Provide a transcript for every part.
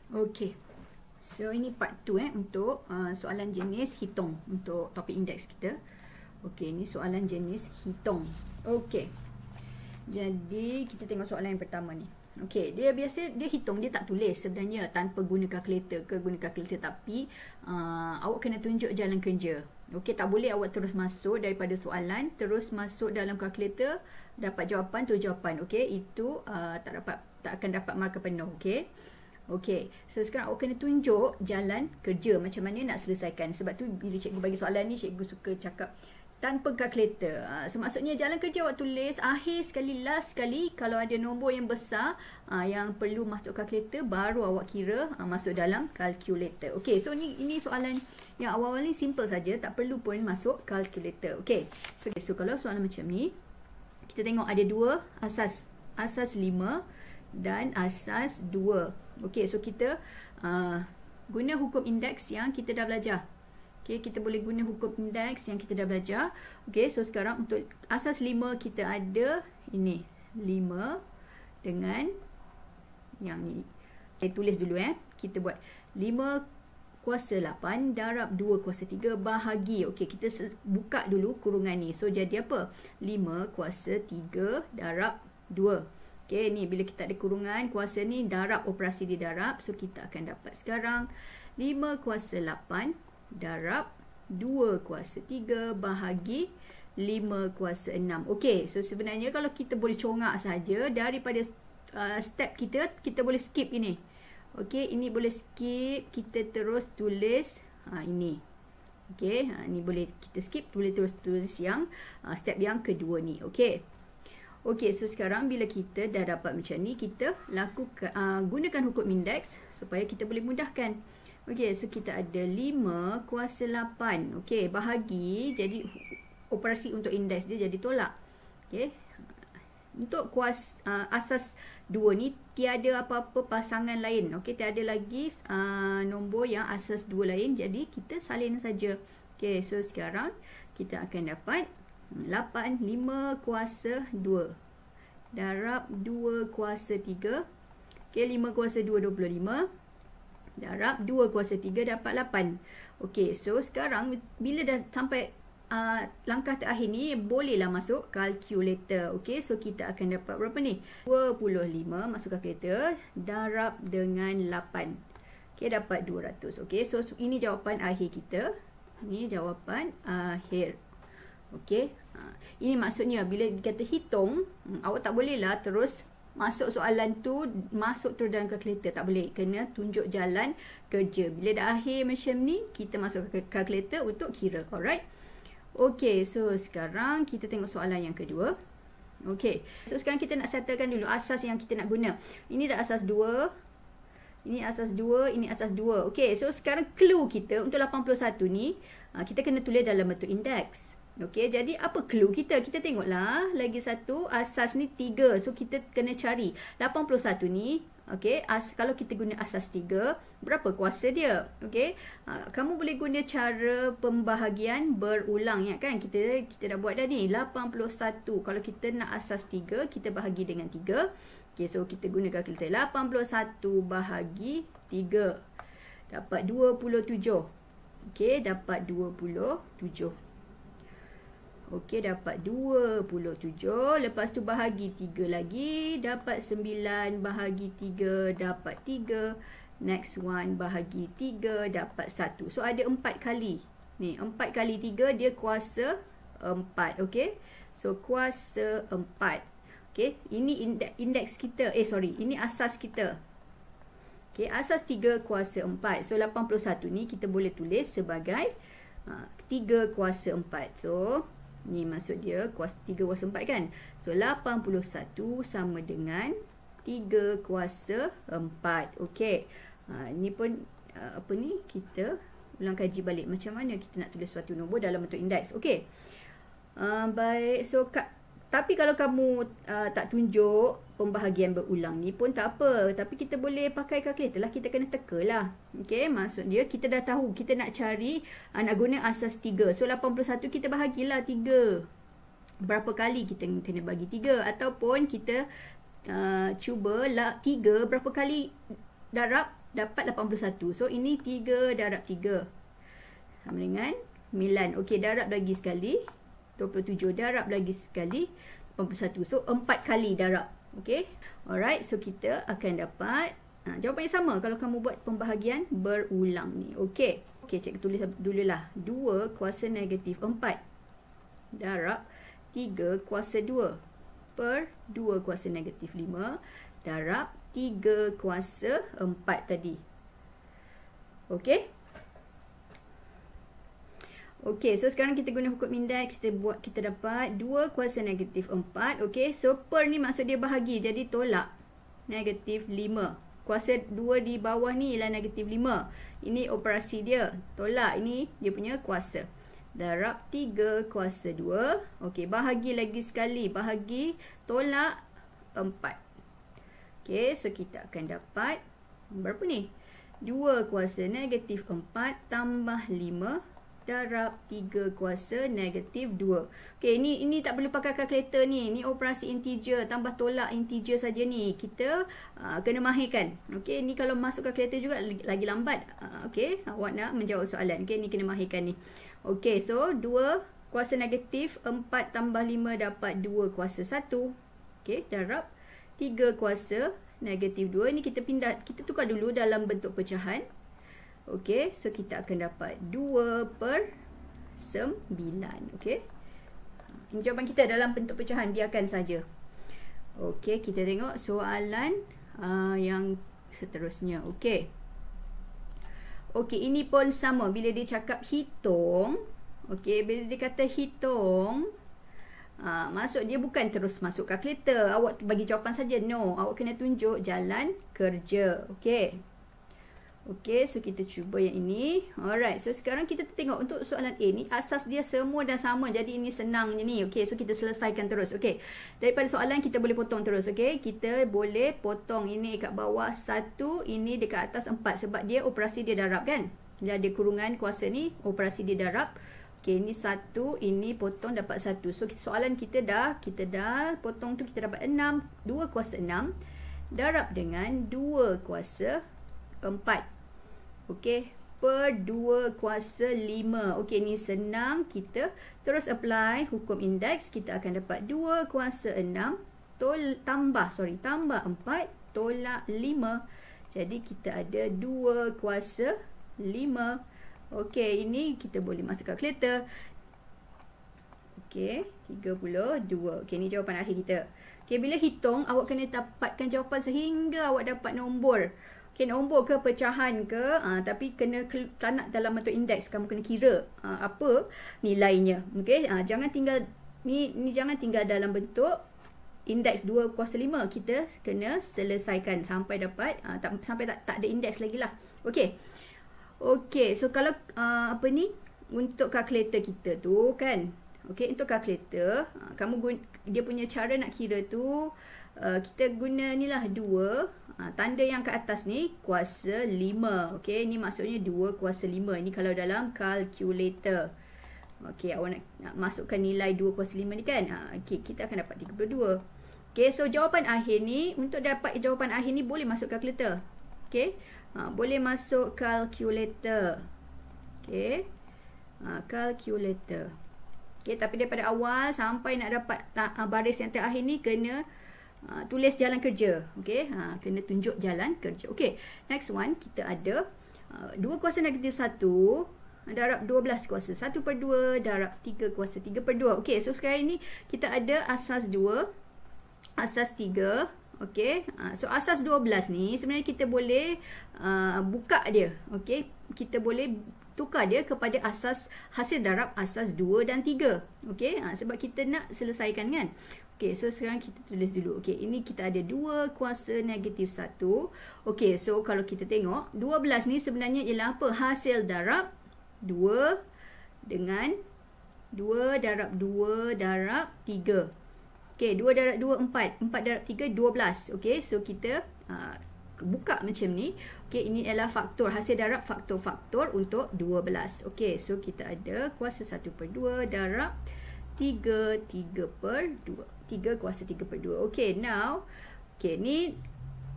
Okey. So ini part 2 untuk soalan jenis hitung untuk topik indeks kita. Okey, ini soalan jenis hitung. Okey. Jadi kita tengok soalan yang pertama ni. Okey, dia biasa dia hitung, dia tak tulis sebenarnya tanpa guna kalkulator ke guna kalkulator, tapi awak kena tunjuk jalan kerja. Okey, tak boleh awak terus masuk daripada soalan terus masuk dalam kalkulator dapat jawapan tu jawapan. Okey, itu tak akan dapat markah penuh. Okey. Okey, so sekarang awak kena tunjuk jalan kerja macam mana nak selesaikan. Sebab tu bila cikgu bagi soalan ni, cikgu suka cakap tanpa kalkulator. So maksudnya jalan kerja awak tulis akhir sekali, last sekali. Kalau ada nombor yang besar yang perlu masuk kalkulator, baru awak kira masuk dalam kalkulator. Okey, so ini soalan yang awal-awal ni simple saja, tak perlu pun masuk kalkulator. Okey, so kalau soalan macam ni, kita tengok ada dua asas 5 dan asas 2. Okey, so kita guna hukum indeks yang kita dah belajar. Okey, kita boleh guna hukum indeks yang kita dah belajar. Okey, so sekarang untuk asas 5 kita ada ini 5 dengan yang ni. Okay, tulis dulu kita buat 5 kuasa 8 darab 2 kuasa 3 bahagi. Okey, kita buka dulu kurungan ni. So jadi apa? 5 kuasa 3 darab 2. Okey, ni bila kita ada kurungan, kuasa ni darab, operasi didarab. So, kita akan dapat sekarang 5 kuasa 8 darab 2 kuasa 3 bahagi 5 kuasa 6. Okey, so sebenarnya kalau kita boleh congak saja daripada step kita boleh skip ini. Okey, ini boleh skip, kita terus tulis ini. Okey, ni boleh kita skip, boleh terus tulis yang step yang kedua ni. Okey. Okey, so sekarang bila kita dah dapat macam ni, kita lakukan gunakan hukum indeks supaya kita boleh mudahkan. Okey, so kita ada 5 kuasa 8. Okey, bahagi, jadi operasi untuk indeks dia jadi tolak. Okey. Untuk asas 2 ni tiada apa-apa pasangan lain. Okey, tiada lagi nombor yang asas 2 lain, jadi kita salin saja. Okey, so sekarang kita akan dapat 8, 5 kuasa 2 darab 2 kuasa 3. Okey, 5 kuasa 2, 25. Darab 2 kuasa 3 dapat 8. Okey, so sekarang bila dah sampai langkah terakhir ni, bolehlah masuk kalkulator. Okey, so kita akan dapat berapa ni? 25 masuk kalkulator darab dengan 8. Okey, dapat 200. Okey, so ini jawapan akhir kita. Ini jawapan akhir. Okey, ini maksudnya bila kata hitung, awak tak bolehlah terus masuk soalan tu, masuk terus dalam kalkulator. Tak boleh, kena tunjuk jalan kerja. Bila dah akhir macam ni, kita masuk ke kalkulator untuk kira. Alright. Okey, so sekarang kita tengok soalan yang kedua. Okey, so sekarang kita nak settlekan dulu asas yang kita nak guna. Ini dah asas 2. Ini asas 2, ini asas 2. Okey, so sekarang clue kita untuk 81 ni, kita kena tulis dalam bentuk indeks. Okey, jadi apa clue kita? Kita tengoklah lagi satu, asas ni 3. So kita kena cari 81 ni. Okey, kalau kita guna asas 3, berapa kuasa dia? Okey, kamu boleh guna cara pembahagian berulang ya kan? Kita dah buat dah ni 81. Kalau kita nak asas 3, kita bahagi dengan 3. Okey, so kita guna kalkulator. 81 bahagi 3 dapat 27. Okey, dapat 27. Okey, dapat 27. Lepas tu bahagi 3 lagi. Dapat 9 bahagi 3. Dapat 3. Next one bahagi 3. Dapat 1. So, ada 4 kali. Ni, 4 kali 3 dia kuasa 4. Okey. So, kuasa 4. Okey. Ini indeks kita. Ini asas kita. Okey, asas 3 kuasa 4. So, 81 ni kita boleh tulis sebagai 3 kuasa 4. So, ni maksud dia 3 kuasa 4 kan. So 81 sama dengan 3 kuasa 4. Okey. Ni pun apa ni, kita ulang kaji balik macam mana kita nak tulis suatu nombor dalam bentuk indeks. Okey. Baik. So tapi kalau kamu tak tunjuk pembahagian berulang ni pun tak apa. Tapi kita boleh pakai kalkulator lah. Kita kena teka lah. Okey, maksud dia kita dah tahu. Kita nak cari, nak guna asas 3. So, 81 kita bahagilah 3. Berapa kali kita kena bagi 3. Ataupun kita cuba 3 berapa kali darab dapat 81. So, ini 3 darab 3. Sama dengan 9. Okey, darab lagi sekali. 27 darab lagi sekali. 81. So, 4 kali darab. Okey. Alright. So, kita akan dapat jawapan yang sama kalau kamu buat pembahagian berulang ni. Okey. Okey, cikgu tulis dululah. 2 kuasa negatif 4 darab 3 kuasa 2 per 2 kuasa negatif 5 darab 3 kuasa 4 tadi. Okey. Okey, so sekarang kita guna hukum indeks. Kita dapat 2 kuasa negatif 4. Okey, so per ni maksud dia bahagi. Jadi tolak negatif 5. Kuasa 2 di bawah ni ialah negatif 5. Ini operasi dia. Tolak, ini dia punya kuasa. Darab 3 kuasa 2. Okey, bahagi lagi sekali. Bahagi, tolak 4. Okey, so kita akan dapat berapa ni? 2 kuasa negatif 4 tambah 5 darab 3 kuasa negatif 2. Okey, ini tak perlu pakai kalkulator ni. Ni operasi integer, tambah tolak integer saja ni. Kita kena mahirkan. Okey, ni kalau masuk kalkulator juga lagi lambat. Okey, awak nak menjawab soalan. Okey, ni kena mahirkan ni. Okey, so 2 kuasa negatif 4 tambah 5 dapat 2 kuasa 1. Okey, darab 3 kuasa negatif 2. Ini kita tukar dulu dalam bentuk pecahan. Okey, so kita akan dapat 2 per 9. Okey. Ini jawapan kita dalam bentuk pecahan. Biarkan saja. Okey, kita tengok soalan yang seterusnya. Okey. Okey, ini pun sama. Bila dia cakap hitung. Okey, bila dia kata hitung. Maksud dia bukan terus masuk kalkulator. Awak bagi jawapan saja. No, awak kena tunjuk jalan kerja. Okey. Okey, so kita cuba yang ini. Alright, so sekarang kita tengok untuk soalan A ni. Asas dia semua dah sama. Jadi ini senang je ni. Okey, so kita selesaikan terus. Okey, daripada soalan kita boleh potong terus. Okey, kita boleh potong ini kat bawah 1. Ini dekat atas 4. Sebab dia operasi dia darab kan. Dia ada kurungan kuasa ni. Operasi dia darab. Okey, ini 1. Ini potong dapat 1. So soalan kita dah potong tu kita dapat 6. 2 kuasa 6. Darab dengan 2 kuasa 4. Okey, per 2 kuasa 5. Okey, ni senang. Kita terus apply hukum indeks. Kita akan dapat 2 kuasa 6 tambah 4 tolak 5. Jadi kita ada 2 kuasa 5. Okey, ini kita boleh masuk kalkulator. Okey, 32. Okey, ni jawapan akhir kita. Okey, bila hitung, awak kena dapatkan jawapan sehingga awak dapat nombor. Okay, nombor ke pecahan ke, tapi kena nak dalam bentuk indeks. Kamu kena kira apa nilainya. Okay, jangan tinggal ni jangan tinggal dalam bentuk indeks 2 kuasa 5. Kita kena selesaikan sampai dapat sampai tak ada indeks lagi lah. Okay. Okay, so kalau untuk kalkulator kita tu kan. Okay, untuk kalkulator dia punya cara nak kira tu kita guna ni lah 2. Tanda yang ke atas ni kuasa 5. Okey, ni maksudnya 2 kuasa 5. Ini kalau dalam kalkulator. Okey, awak nak masukkan nilai 2 kuasa 5 ni kan. Okey, kita akan dapat 32. Okey, so jawapan akhir ni, untuk dapat jawapan akhir ni boleh masuk kalkulator. Okey, boleh masuk kalkulator. Okey, kalkulator. Okey, tapi daripada awal sampai nak dapat baris yang terakhir ni kena tulis jalan kerja. Okey, kena tunjuk jalan kerja. Okey, next one kita ada 2 kuasa negatif 1 darab 12 kuasa 1 per 2 darab 3 kuasa 3 per 2. Okey, so sekarang ni kita ada asas 2, asas 3. Okey, so asas 12 ni sebenarnya kita boleh buka dia. Okey, kita boleh tukar dia kepada asas hasil darab asas 2 dan 3. Okey, sebab kita nak selesaikan kan. Okey, so sekarang kita tulis dulu. Okey, ini kita ada 2 kuasa negatif 1. Okey, so kalau kita tengok 12 ni sebenarnya ialah apa? Hasil darab 2 dengan 2 darab 2 darab 3. Okey, 2 darab 2 4. 4 darab 3 12. Okey, so kita buka macam ni. Okey, ini adalah faktor, hasil darab faktor-faktor untuk 12. Okey, so kita ada kuasa 1 per 2 darab 3 per 2. 3 kuasa 3 per 2. Okey, now okey, ni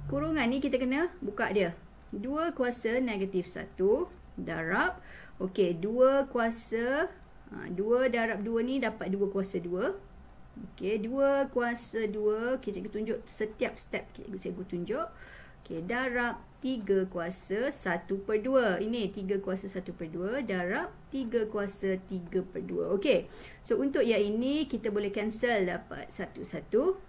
kurungan ni kita kena buka dia. 2 kuasa negatif 1 darab. Okey, 2 kuasa 2 darab 2 ni dapat 2 kuasa 2. Okey, 2 kuasa 2. Okey, cikgu tunjuk setiap step cikgu tunjuk. Okey, darab 3 kuasa 1/2. Ini 3 kuasa 1/2 darab 3 kuasa 3/2. Okey, so untuk yang ini kita boleh cancel, dapat 1, 1.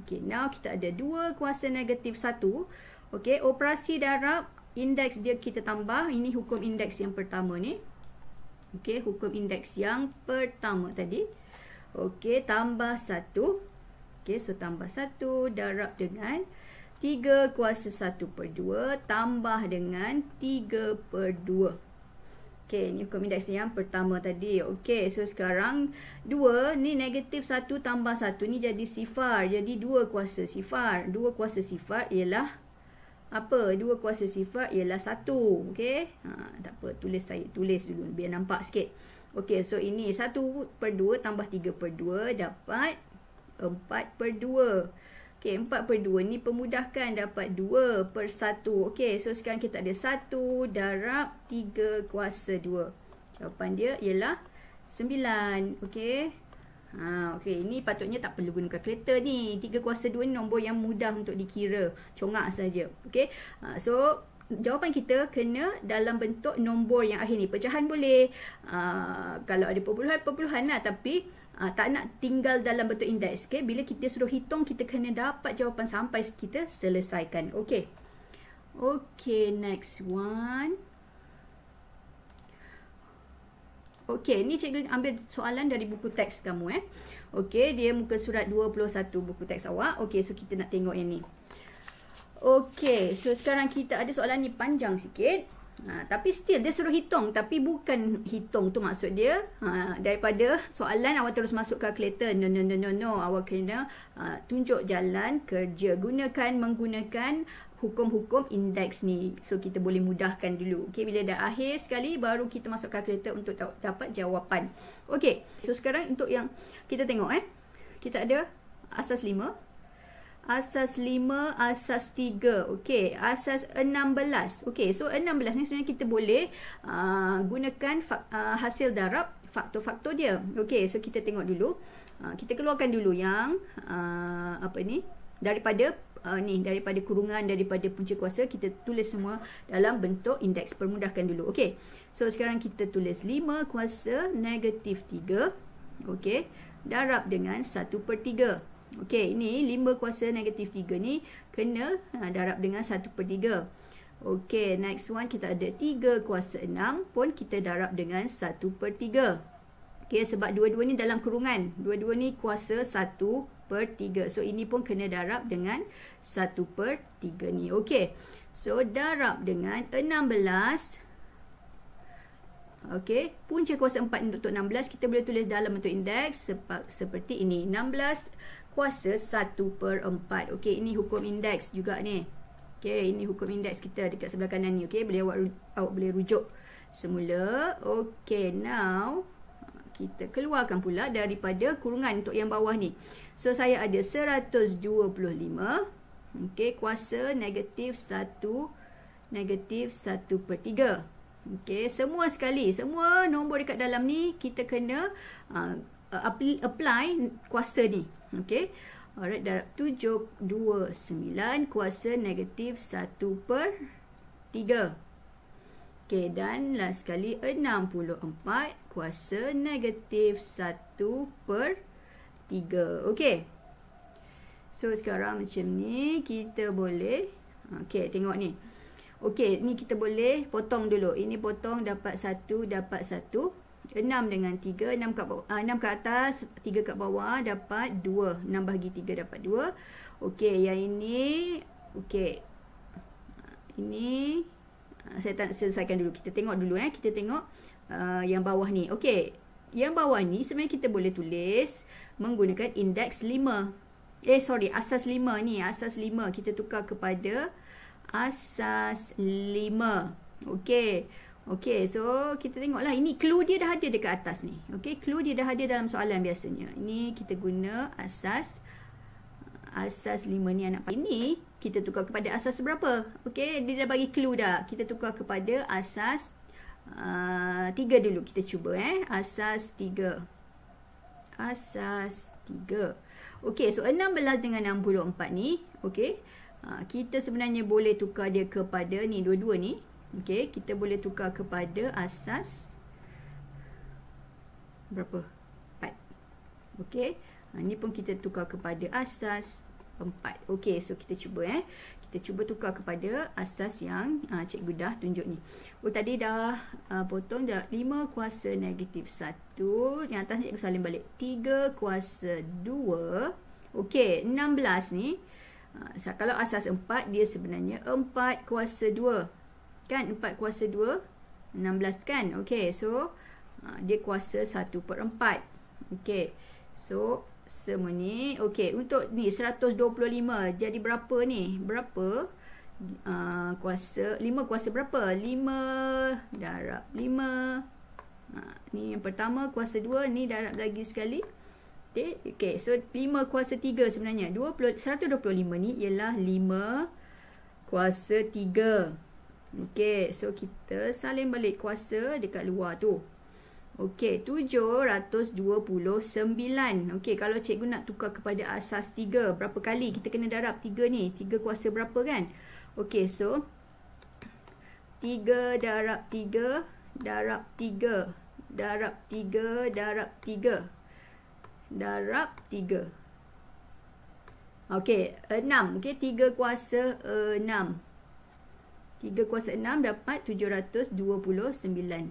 Okey, now kita ada 2 kuasa negatif 1. Okey, operasi darab, indeks dia kita tambah. Ini hukum indeks yang pertama ni. Okey, hukum indeks yang pertama tadi. Okey, tambah 1. Okey, so tambah 1 darab dengan 3 kuasa 1/2 tambah dengan 3/2. Okey, ni hukum indeks yang pertama tadi. Okey, so sekarang 2 ni negatif 1 tambah 1 ni jadi sifar. Jadi 2 kuasa sifar. 2 kuasa sifar ialah apa? 2 kuasa sifar ialah 1. Okey. Tak apa, saya tulis dulu biar nampak sikit. Okey, so ini 1/2 tambah 3/2 dapat 4/2. Okey, 4/2 ni pemudahkan, dapat 2/1. Okey, so sekarang kita ada 1 darab 3 kuasa 2. Jawapan dia ialah 9. Okey. Okey, ini patutnya tak perlu guna kalkulator ni. 3 kuasa 2 ni nombor yang mudah untuk dikira. Congak saja. Okey. So jawapan kita kena dalam bentuk nombor yang akhir ni. Pecahan boleh. Kalau ada perpuluhan lah. Tapi tak nak tinggal dalam bentuk indeks. Okay? Bila kita suruh hitung, kita kena dapat jawapan sampai kita selesaikan. Okey. Okey, next one. Okey, ni cikgu ambil soalan dari buku teks kamu. Okey, dia muka surat 21 buku teks awak. Okey, so kita nak tengok yang ni. Okey, so sekarang kita ada soalan ni panjang sikit. Tapi still dia suruh hitung, tapi bukan hitung tu maksud dia. Daripada soalan awak terus masuk kalkulator. No. Awak kena tunjuk jalan kerja. Menggunakan hukum-hukum indeks ni. So kita boleh mudahkan dulu. Okey, bila dah akhir sekali baru kita masuk kalkulator untuk dapat jawapan. Okey, so sekarang untuk yang kita tengok kita ada asas 5. Asas 5, asas 3. Okey, asas 16. Okey, so 16 ni sebenarnya kita boleh gunakan hasil darab faktor-faktor dia. Okey, so kita tengok dulu. Kita keluarkan dulu yang daripada daripada kurungan, daripada punca kuasa, kita tulis semua dalam bentuk indeks. Permudahkan dulu. Okey, so sekarang kita tulis 5 kuasa negatif 3. Okey, darab dengan 1/3. Okey, ini 5 kuasa negatif 3 ni kena darab dengan 1/3. Okey, next one kita ada 3 kuasa 6 pun kita darab dengan 1/3. Okey, sebab dua-dua ni dalam kurungan. Dua-dua ni kuasa 1/3. So, ini pun kena darab dengan 1/3 ni. Okey, so darab dengan 16. Okey, punca kuasa 4 untuk 16 kita boleh tulis dalam bentuk indeks seperti ini. 16 kuasa 1/4. Okey, ini hukum indeks juga ni. Okey, ini hukum indeks kita dekat sebelah kanan ni. Okey, awak boleh rujuk semula. Okey, now kita keluarkan pula daripada kurungan untuk yang bawah ni. So, saya ada 125. Okey, kuasa negatif 1/3. Okey, semua sekali. Semua nombor dekat dalam ni kita kena apply kuasa ni. Okey. Alright, darab 729 kuasa negatif 1/3. Okey, dan last sekali 64 kuasa negatif 1/3. Okey. So, sekarang macam ni kita boleh tengok ni. Okey, ni kita boleh potong dulu. Ini potong dapat 1, dapat 1. 6 dengan 3, 6 ke atas, 3 kat bawah, dapat 2. 6 bahagi 3 dapat 2. Okey, yang ini, okey. Ini, saya tak selesaikan dulu. Kita tengok dulu kita tengok yang bawah ni. Okey, yang bawah ni sebenarnya kita boleh tulis menggunakan indeks 5. Asas 5 ni. Asas 5 kita tukar kepada asas 5. Okey. Okey, so kita tengoklah. Ini clue dia dah ada dekat atas ni. Okey, clue dia dah ada dalam soalan biasanya. Ini kita guna asas 5 ni anak. Ini kita tukar kepada asas berapa? Okey, dia dah bagi clue dah. Kita tukar kepada asas 3 dulu. Kita cuba asas 3. Asas 3. Okey, so 16 dengan 64 ni, okey. Kita sebenarnya boleh tukar dia kepada ni, dua-dua ni. Okey, kita boleh tukar kepada asas berapa? 4. Okey. Ni pun kita tukar kepada asas 4. Okey, so kita cuba Kita cuba tukar kepada asas yang cikgu dah tunjuk ni. Tadi dah potong dah 5 kuasa negatif 1. Yang atas cikgu salin balik. 3 kuasa 2. Okey, 16 ni. Kalau asas 4, dia sebenarnya 4 kuasa 2. Kan? 4 kuasa 2. 16 kan? Okey, so dia kuasa 1/4. Okey, so semua ni. Okey, untuk ni 125. Jadi berapa ni? Berapa? Kuasa 5 kuasa berapa? 5 darab 5. Ni yang pertama, kuasa 2, ni darab lagi sekali. Okey, so 5 kuasa 3 sebenarnya. 125 ni ialah 5 kuasa 3. Okey, so kita salin balik kuasa dekat luar tu. Okey, 729. Okey, kalau cikgu nak tukar kepada asas 3, berapa kali kita kena darab 3 ni? 3 kuasa berapa kan? Okey, so 3 darab 3 darab 3 darab 3 darab 3 darab 3. Okey, 6. Okey, 3 kuasa 6. 3 kuasa 6 dapat 729.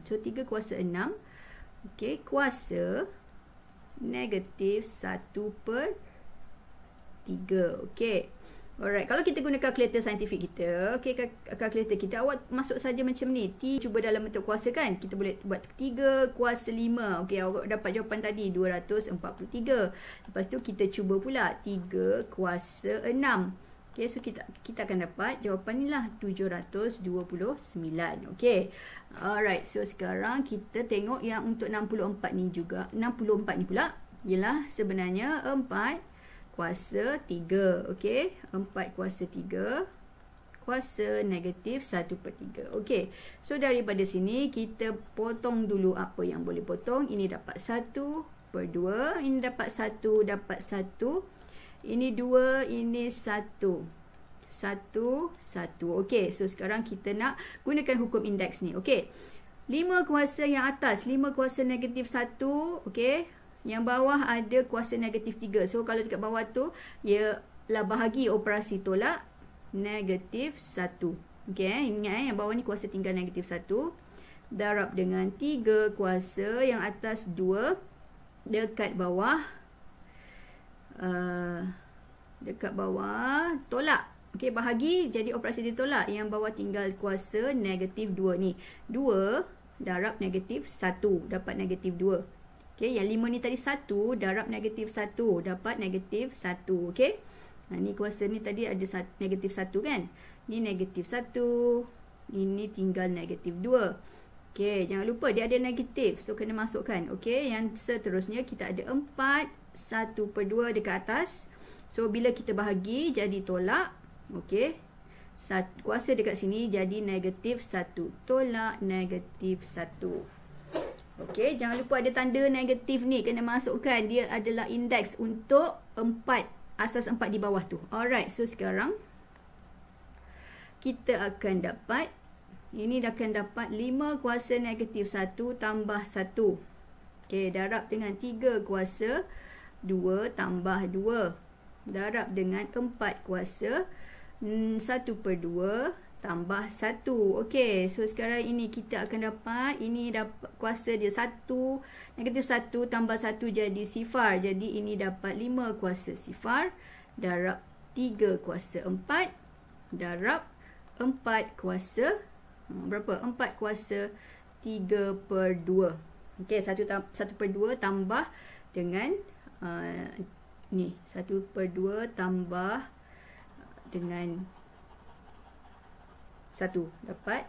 So 3 kuasa 6. Okey, kuasa negatif 1/3. Okey. Alright, kalau kita guna kalkulator saintifik kita, okey, kalkulator kita, awak masuk saja macam ni. T cuba dalam bentuk kuasa kan? Kita boleh buat 3 kuasa 5. Okey, awak dapat jawapan tadi 243. Lepas tu kita cuba pula 3 kuasa 6. Okey, so kita akan dapat jawapan ni lah 729. Okey. Alright, so sekarang kita tengok yang untuk 64 ni juga. 64 ni pula ialah sebenarnya 4 kuasa 3. Okey, 4 kuasa 3 kuasa negatif 1/3. Okey, so daripada sini kita potong dulu apa yang boleh potong. Ini dapat 1/2. Ini dapat 1, dapat 1. Ini 2, ini 1. 1, 1. Okey, so sekarang kita nak gunakan hukum indeks ni. Okey, 5 kuasa yang atas, 5 kuasa negatif 1. Okey, yang bawah ada kuasa negatif 3. So kalau dekat bawah tu, ialah bahagi operasi tolak negatif 1. Okey, ingat yang bawah ni kuasa tinggal negatif 1. Darab dengan 3 kuasa yang atas 2. Dekat bawah tolak. Okey, bahagi jadi operasi ditolak. Yang bawah tinggal kuasa negatif 2 ni. 2 darab negatif 1 dapat negatif 2. Okey, yang 5 ni tadi 1 darab negatif 1 dapat negatif 1. Okey. Ni kuasa ni tadi ada negatif 1 kan? Ni negatif 1. Ini tinggal negatif 2. Okey, jangan lupa dia ada negatif. So kena masukkan. Okey, yang seterusnya kita ada 4 1/2 dekat atas. So bila kita bahagi jadi tolak. Okey. Kuasa dekat sini jadi negatif 1. Tolak negatif 1. Okey, jangan lupa ada tanda negatif ni kena masukkan. Dia adalah indeks untuk 4, asas 4 di bawah tu. Alright, so sekarang kita akan dapat, ini akan dapat 5 kuasa negatif 1 tambah 1. Okey, darab dengan 3 kuasa 2 tambah 2. Darab dengan 4 kuasa 1/2 tambah 1. Okey, so sekarang ini kita akan dapat, ini dapat kuasa dia 1, negatif 1 tambah 1 jadi sifar. Jadi ini dapat 5 kuasa sifar darab 3 kuasa 4 darab 4 kuasa berapa? 4 kuasa 3/2. Okey, 1/2 tambah dengan ni 1/2 tambah dengan 1 dapat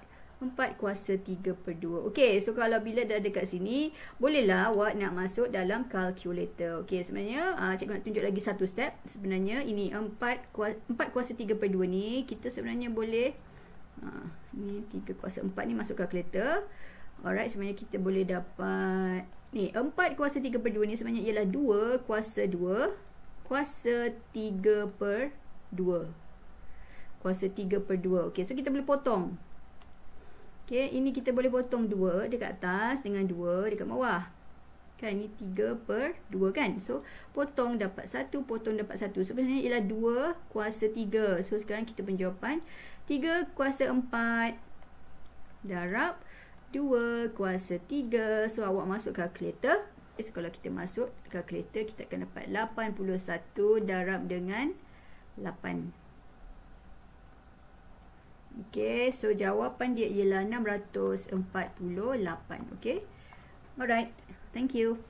4 kuasa 3/2. Okey, so kalau bila dah dekat sini, bolehlah awak nak masuk dalam kalkulator. Okey, sebenarnya cikgu nak tunjuk lagi satu step. Sebenarnya ini 4 kuasa 3/2 ni, kita sebenarnya boleh ni 3 kuasa 4 ni masuk kalkulator. Alright, sebenarnya kita boleh dapat ni 4 kuasa 3/2 ni sebenarnya ialah 2 kuasa 2 kuasa 3/2. Kuasa 3/2. Okey, so kita boleh potong. Okey, ini kita boleh potong 2 dekat atas dengan 2 dekat bawah. Kan, ini 3/2 kan. So, potong dapat 1, potong dapat 1. Sebenarnya ialah 2 kuasa 3. So, sekarang kita penjawapan 3 kuasa 4 darab 2 kuasa 3. So, awak masuk kalkulator. So, kalau kita masuk kalkulator, kita akan dapat 81 darab dengan 8. Okey, so jawapan dia ialah 648. Okey. Alright. Thank you.